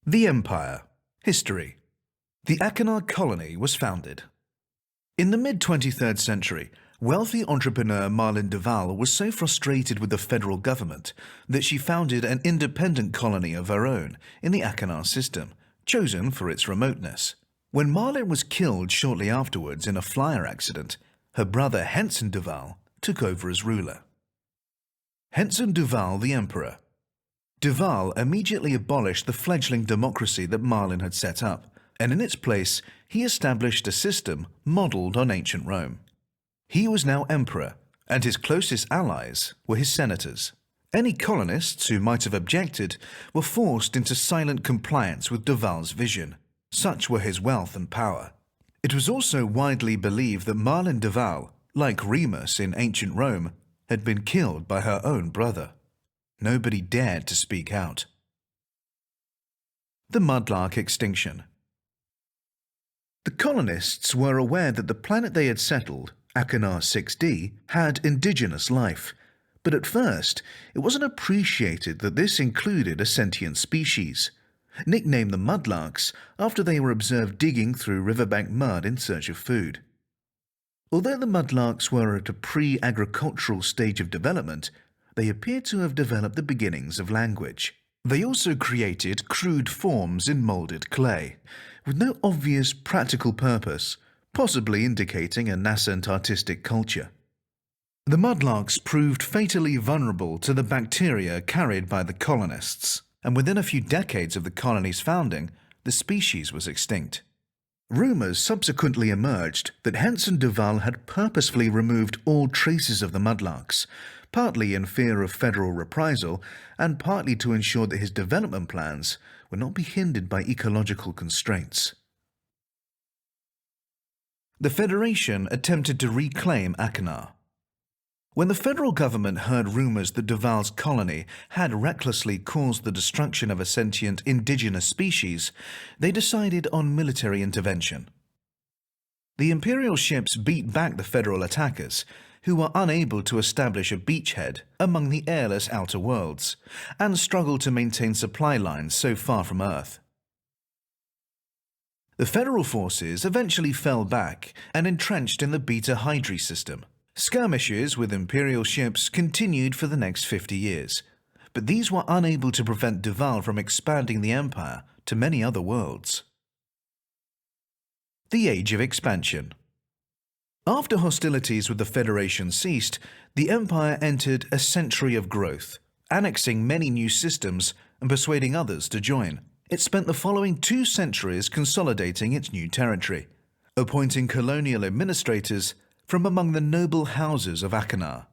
The Empire. History. The Achenar colony was founded. In the mid-23rd century, wealthy entrepreneur Marlene Duval was so frustrated with the federal government that she founded an independent colony of her own in the Achenar system, chosen for its remoteness. When Marlene was killed shortly afterwards in a flyer accident, her brother Henson Duval took over as ruler. Henson Duval the Emperor. Duval immediately abolished the fledgling democracy that Marlene had set up, and in its place he established a system modelled on ancient Rome. He was now emperor, and his closest allies were his senators. Any colonists who might have objected were forced into silent compliance with Duval's vision. Such were his wealth and power. It was also widely believed that Marlene Duval, like Remus in ancient Rome, had been killed by her own brother. Nobody dared to speak out. The Mudlark extinction. The colonists were aware that the planet they had settled, Achenar 6D, had indigenous life, but at first it wasn't appreciated that this included a sentient species, nicknamed the Mudlarks after they were observed digging through riverbank mud in search of food. Although the Mudlarks were at a pre-agricultural stage of development, they appear to have developed the beginnings of language. They also created crude forms in moulded clay, with no obvious practical purpose, possibly indicating a nascent artistic culture. The Mudlarks proved fatally vulnerable to the bacteria carried by the colonists, and within a few decades of the colony's founding, the species was extinct. Rumours subsequently emerged that Henson Duval had purposefully removed all traces of the Mudlarks, partly in fear of federal reprisal and partly to ensure that his development plans would not be hindered by ecological constraints. The Federation attempted to reclaim Achenar. When the federal government heard rumours that Duval's colony had recklessly caused the destruction of a sentient indigenous species, they decided on military intervention. The Imperial ships beat back the federal attackers, who were unable to establish a beachhead among the airless outer worlds, and struggled to maintain supply lines so far from Earth. The federal forces eventually fell back and entrenched in the Beta Hydri system. Skirmishes with Imperial ships continued for the next 50 years, but these were unable to prevent Duval from expanding the Empire to many other worlds. The Age of Expansion. After hostilities with the Federation ceased, the Empire entered a century of growth, annexing many new systems and persuading others to join. It spent the following 2 centuries consolidating its new territory, appointing colonial administrators from among the noble houses of Achenar,